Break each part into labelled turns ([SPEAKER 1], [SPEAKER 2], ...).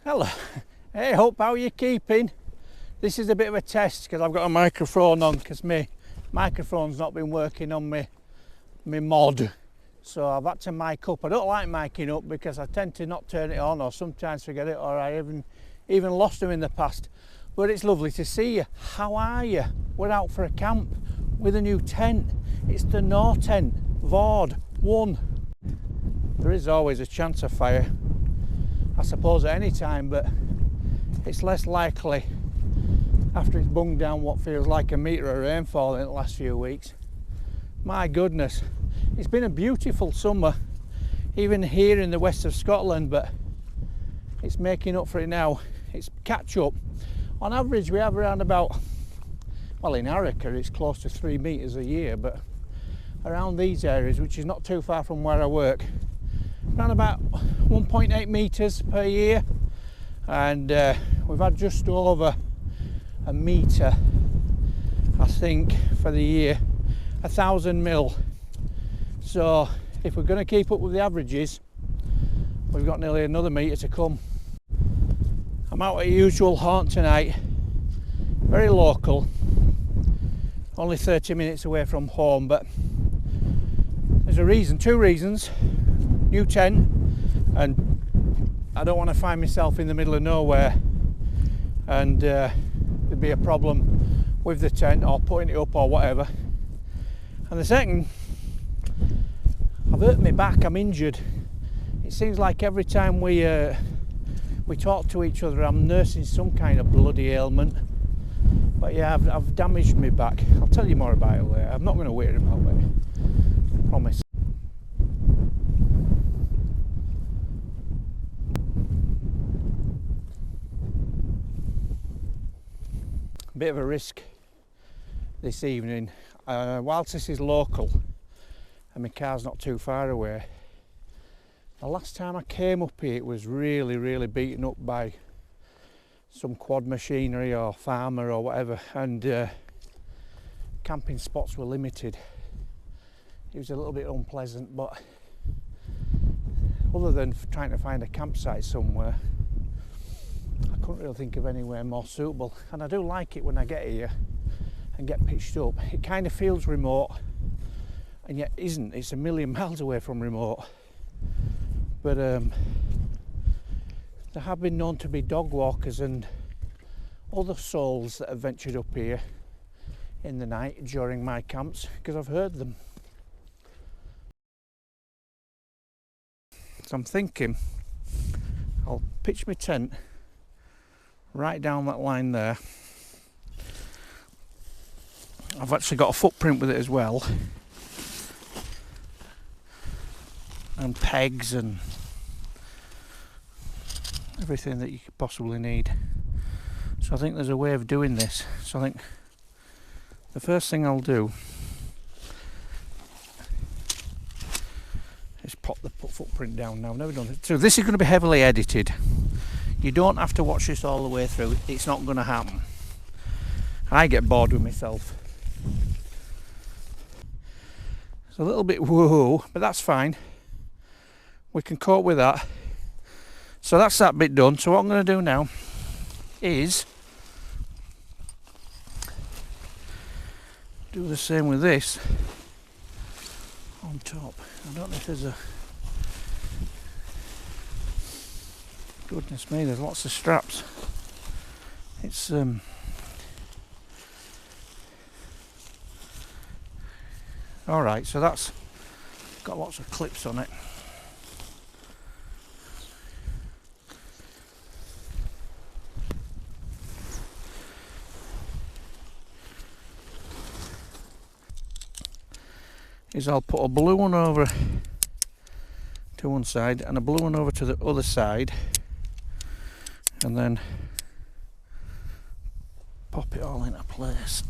[SPEAKER 1] Hello. Hey, hope how you keeping? This is a bit of a test because I've got a microphone on because my microphone's not been working on my mod. So I've had to mic up. I don't like miking up because I tend to not turn it on or sometimes forget it, or I even lost them in the past. But it's lovely to see you. How are you? We're out for a camp with a new tent. It's the Norton Varde 1. There is always a chance of fire, I suppose, at any time, but it's less likely after it's bunged down what feels like a metre of rainfall in the last few weeks. My goodness, it's been a beautiful summer, even here in the west of Scotland, but it's making up for it now. It's catch up. On average, we have around about, well, in Arica it's close to 3 metres a year, but around these areas, which is not too far from where I work, around about 1.8 metres per year, and we've had just over a metre, I think, for the year, 1,000 mil. So if we're going to keep up with the averages, we've got nearly another metre to come. I'm out at a usual haunt tonight, very local, only 30 minutes away from home, but there's a reason, two reasons. New tent, and I don't want to find myself in the middle of nowhere and there'd be a problem with the tent or putting it up or whatever. And the second, I've hurt my back, I'm injured. It seems like every time we talk to each other I'm nursing some kind of bloody ailment. But yeah, I've damaged my back. I'll tell you more about it later. I'm not going to worry about it, I promise. Bit of a risk this evening. Whilst this is local and my car's not too far away, the last time I came up here it was really beaten up by some quad machinery or farmer or whatever, and camping spots were limited. It was a little bit unpleasant, but other than trying to find a campsite somewhere, I couldn't really think of anywhere more suitable. And I do like it when I get here and get pitched up. It kind of feels remote, and yet isn't. It's a million miles away from remote. But there have been known to be dog walkers and other souls that have ventured up here in the night during my camps, because I've heard them. So I'm thinking I'll pitch my tent right down that line there. I've actually got a footprint with it as well, and pegs and everything that you could possibly need. So I think there's a way of doing this. So I think the first thing I'll do is pop the footprint down now. I've never done it. So this is going to be heavily edited. You don't have to watch this all the way through. It's not going to happen. I get bored with myself. It's a little bit woo, but that's fine. We can cope with that. So that's that bit done. So what I'm going to do now is do the same with this on top. I don't know if there's a... Goodness me, there's lots of straps. It's alright, so that's got lots of clips on it. Is I'll put a blue one over to one side and a blue one over to the other side, and then pop it all into place.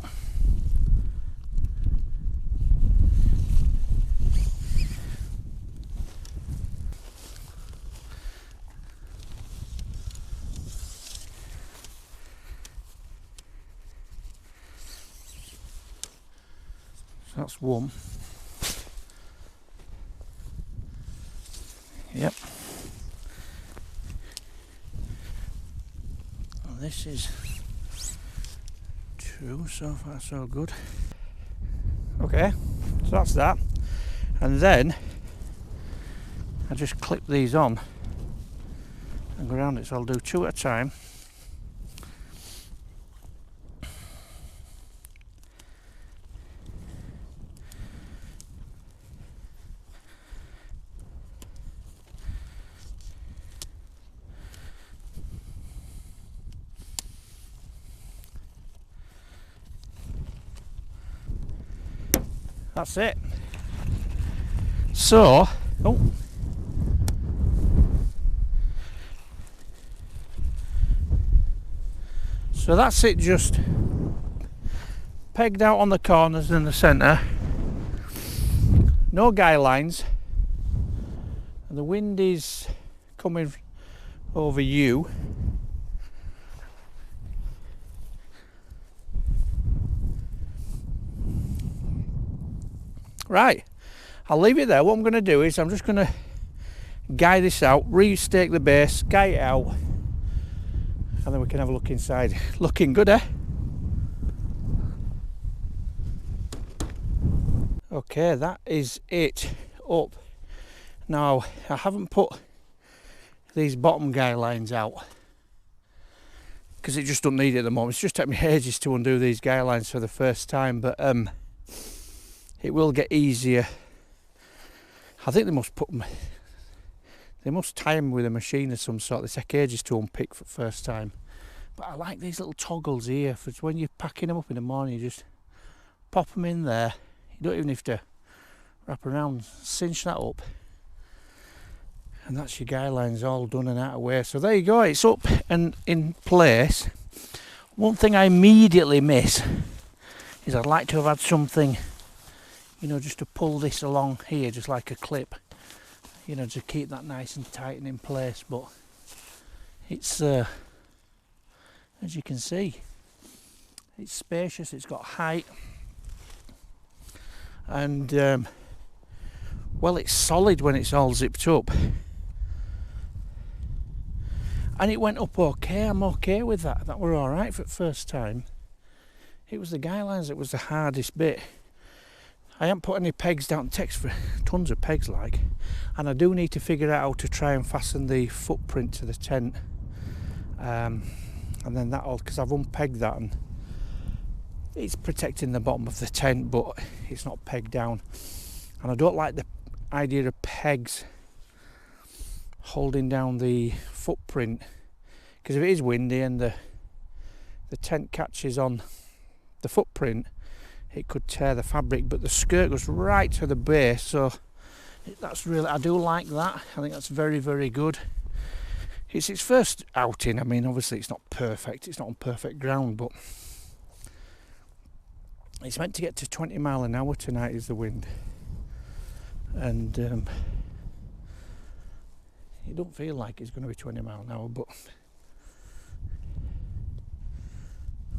[SPEAKER 1] So that's one. Yep. this is 2, so far so good. Okay, so that's that. And then I just clip these on and go around it, so I'll do 2 at a time. That's it. So, so that's it, just pegged out on the corners in the centre. No guy lines. And the wind is coming over you. Right, I'll leave it there. What I'm going to do is I'm just going to guy this out, re-stake the base, guy it out, and then we can have a look inside. Looking good, eh? Okay, that is it up. Now, I haven't put these bottom guy lines out because it just don't need it at the moment. It's just taken me ages to undo these guy lines for the first time, but it will get easier. I think they must put them, they must tie them with a machine of some sort. They take ages to unpick for the first time. But I like these little toggles here for when you're packing them up in the morning. You just pop them in there. You don't even have to wrap around, cinch that up. And that's your guy lines all done and out of the way. So there you go, it's up and in place. One thing I immediately miss is I'd like to have had something, you know, just to pull this along here, just like a clip, you know, to keep that nice and tight and in place. But it's, as you can see, it's spacious, it's got height, and well, it's solid when it's all zipped up. And it went up okay. I'm okay with that. That were alright for the first time. It was the guy lines that was the hardest bit. I haven't put any pegs down. It takes for tons of pegs, like, and I do need to figure out how to try and fasten the footprint to the tent, and then that'll, because I've unpegged that and it's protecting the bottom of the tent, but it's not pegged down, and I don't like the idea of pegs holding down the footprint, because if it is windy and the tent catches on the footprint, it could tear the fabric. But the skirt goes right to the base, so that's really, I do like that. I think that's very, very good. It's its first outing. I mean, obviously it's not perfect, it's not on perfect ground, but it's meant to get to 20 mile an hour tonight is the wind, and it don't feel like it's going to be 20 mile an hour, but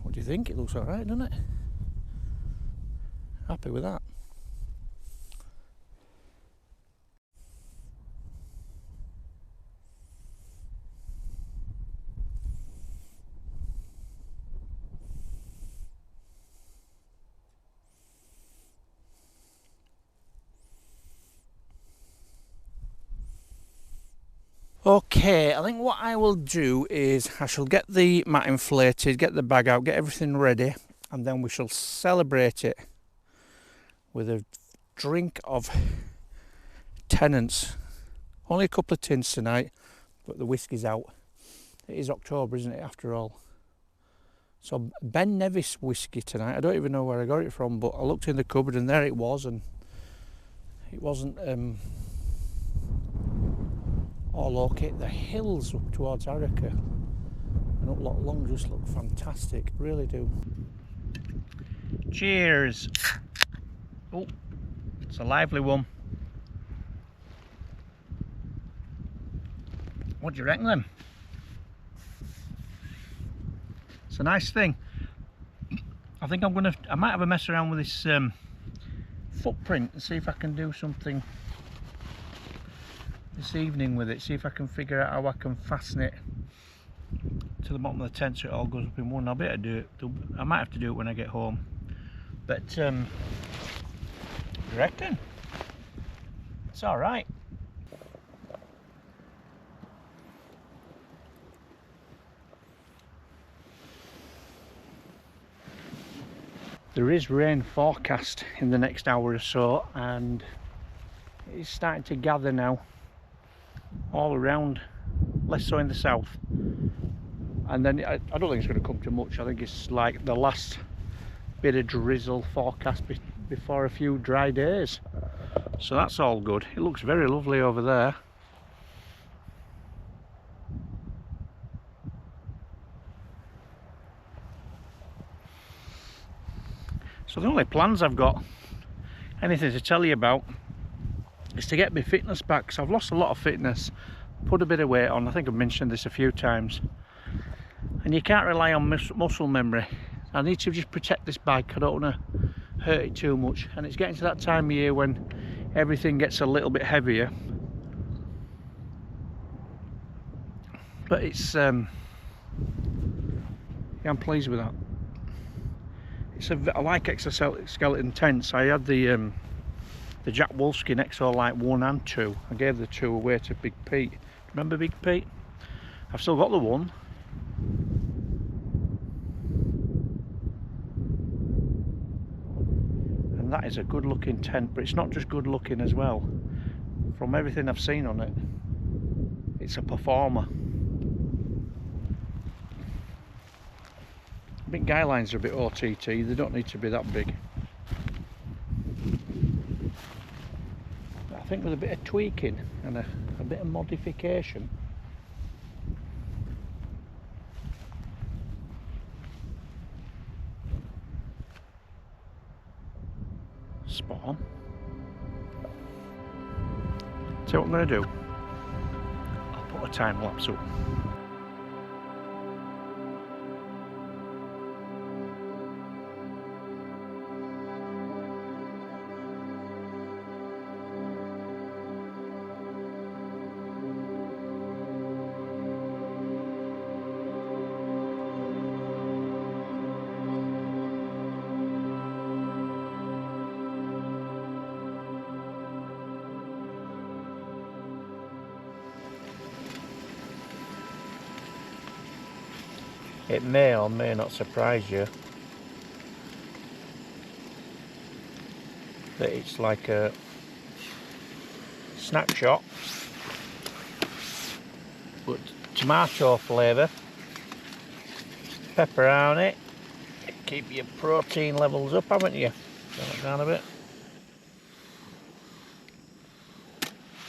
[SPEAKER 1] what do you think? It looks alright, doesn't it? Happy with that. Okay, I think what I will do is I shall get the mat inflated, get the bag out, get everything ready, and then we shall celebrate it with a drink of Tennent's. Only a couple of tins tonight, but the whiskey's out. It is October, isn't it, after all? So Ben Nevis whiskey tonight. I don't even know where I got it from, but I looked in the cupboard and there it was, and it wasn't all okay. The hills up towards Arica and up Loch Long just look fantastic, really do. Cheers! Oh, it's a lively one. What do you reckon then? It's a nice thing. I think I might have a mess around with this footprint and see if I can do something this evening with it. See if I can figure out how I can fasten it to the bottom of the tent so it all goes up in one. I'll be able to do it. I might have to do it when I get home. But I reckon it's all right. There is rain forecast in the next hour or so, and it's starting to gather now all around, less so in the south. And then I don't think it's going to come to much. I think it's like the last bit of drizzle forecast before a few dry days. So that's all good. It looks very lovely over there. So the only plans I've got, anything to tell you about, is to get my fitness back, because I've lost a lot of fitness, put a bit of weight on. I think I've mentioned this a few times, and you can't rely on muscle memory. I need to just protect this bike. I don't want to hurt it too much, and it's getting to that time of year when everything gets a little bit heavier. But it's yeah, I'm pleased with that. I like exoskeleton tents. I had the Jack Wolfskin Exolite 1 and 2. I gave the 2 away to Big Pete. Remember Big Pete? I've still got the 1. And that is a good looking tent, but it's not just good looking as well. From everything I've seen on it, it's a performer. I think guy lines are a bit OTT, they don't need to be that big. But I think with a bit of tweaking and a bit of modification, spot on. So what I'm going to do, I'll put a time lapse up. It may or may not surprise you that it's like a snapshot, but tomato flavour, pepper on it, keep your protein levels up, haven't you? Turn it down a bit.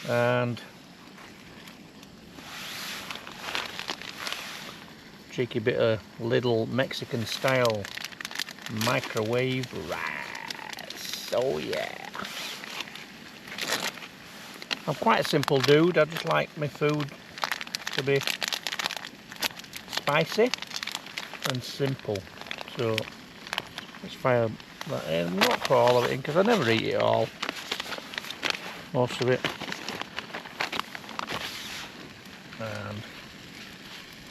[SPEAKER 1] And cheeky bit of little Mexican style microwave rice. Oh yeah. I'm quite a simple dude. I just like my food to be spicy and simple. So let's fire that in. Not put all of it in because I never eat it all. Most of it. And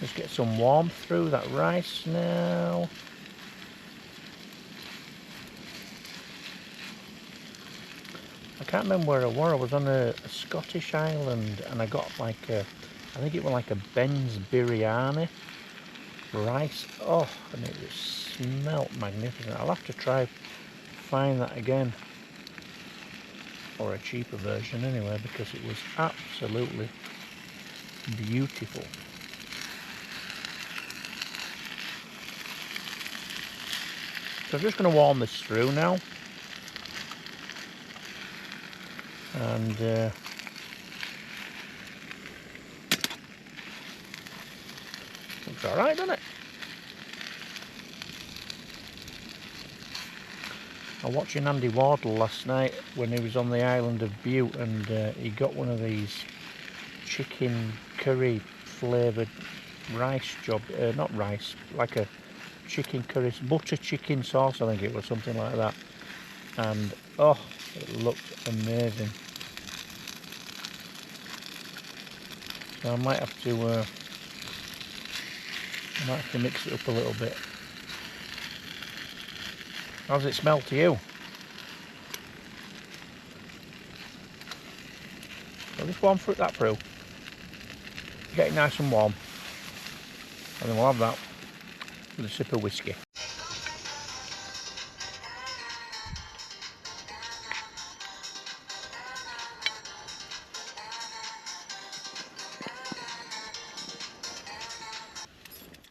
[SPEAKER 1] just get some warmth through that rice now. I can't remember where I were. I was on a Scottish island and I got like a, I think it was like a Ben's biryani rice. Oh, and it just smelt magnificent. I'll have to try find that again, or a cheaper version anyway, because it was absolutely beautiful. So I'm just going to warm this through now, and looks alright, doesn't it? I was watching Andy Wardle last night when he was on the island of Bute, and he got one of these chicken curry flavoured rice job, not rice, like a chicken curry, butter chicken sauce, I think it was, something like that. And oh, it looked amazing. So I might have to I might have to mix it up a little bit. How does it smell to you? I'll just warm that through. Get it nice and warm. And then we'll have that with a sip of whiskey.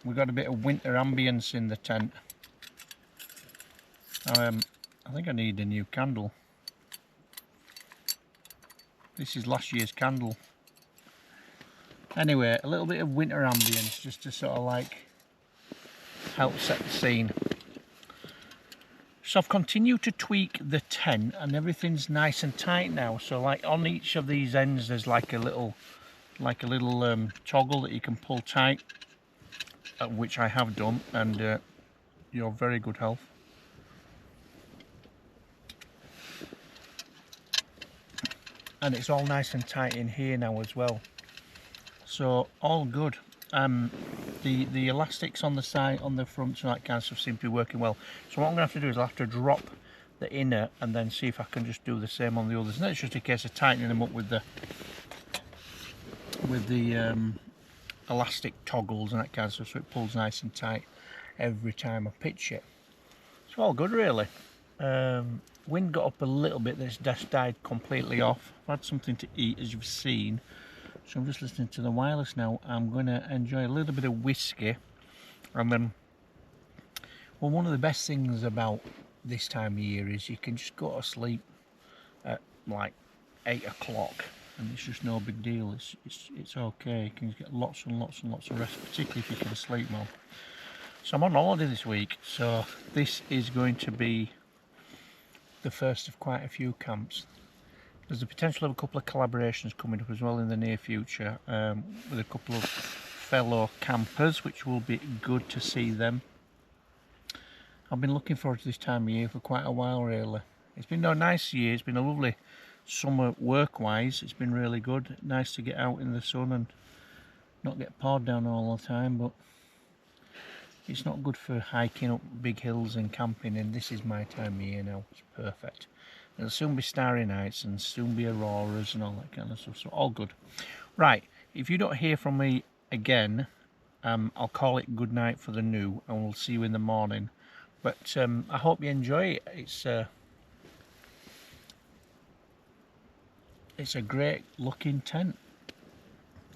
[SPEAKER 1] We've got a bit of winter ambience in the tent. I think I need a new candle. This is last year's candle. Anyway, a little bit of winter ambience just to sort of like help set the scene. So I've continued to tweak the tent and everything's nice and tight now. So like on each of these ends there's like a little toggle that you can pull tight, which I have done, and you're very good health. And it's all nice and tight in here now as well, so all good. The elastics on the side, on the front, and that kind of stuff seem to be working well. So what I'm going to have to do is I'll have to drop the inner and then see if I can just do the same on the others. And that's just a case of tightening them up with the elastic toggles and that kind of stuff, so it pulls nice and tight every time I pitch it. It's all good really. Wind got up a little bit. This dash died completely off. I've had something to eat, as you've seen, so I'm just listening to the wireless now. I'm going to enjoy a little bit of whiskey, and then, well, one of the best things about this time of year is you can just go to sleep at like 8 o'clock and it's just no big deal. It's okay. You can get lots and lots and lots of rest, particularly if you can sleep more. So I'm on holiday this week, so this is going to be the first of quite a few camps. There's the potential of a couple of collaborations coming up as well in the near future, with a couple of fellow campers, which will be good to see them. I've been looking forward to this time of year for quite a while really. It's been a nice year, it's been a lovely summer work wise, it's been really good. Nice to get out in the sun and not get poured down all the time, but it's not good for hiking up big hills and camping, and this is my time of year now. It's perfect. There'll soon be starry nights and soon be auroras and all that kind of stuff, so all good. Right, if you don't hear from me again, I'll call it good night for the new, and we'll see you in the morning. But I hope you enjoy it. It's a great looking tent,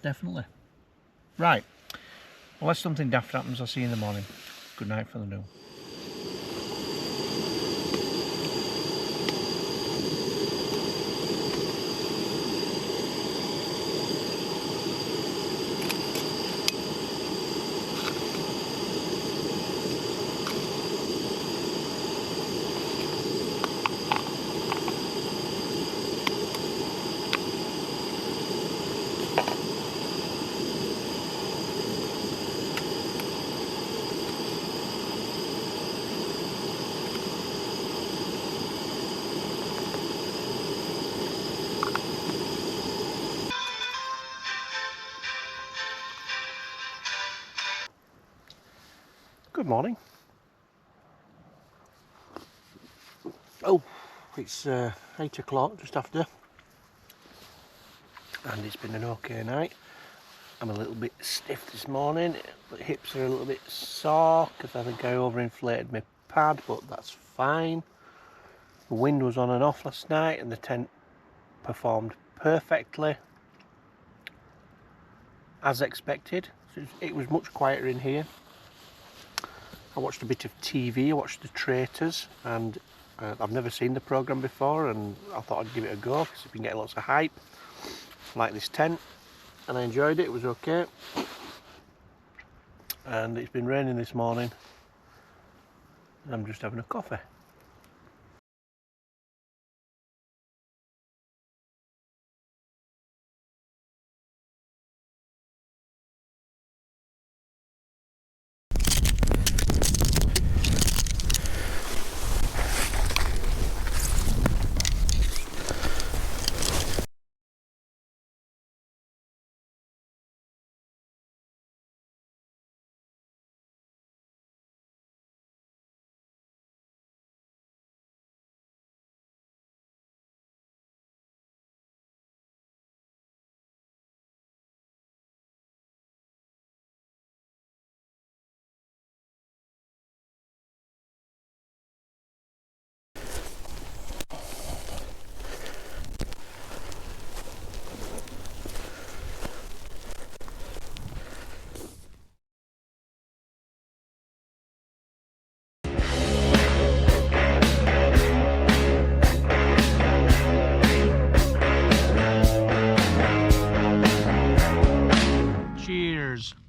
[SPEAKER 1] definitely. Right, unless something daft happens, I'll see you in the morning. Good night for the new. Good morning. Oh, it's 8 o'clock, just after, and it's been an okay night. I'm a little bit stiff this morning. The hips are a little bit sore because I think I overinflated my pad, but that's fine. The wind was on and off last night and the tent performed perfectly as expected. So it was much quieter in here. I watched a bit of TV, I watched The Traitors, and I've never seen the programme before, and I thought I'd give it a go because I've been getting lots of hype like this tent, and I enjoyed it. It was okay. And it's been raining this morning. I'm just having a coffee.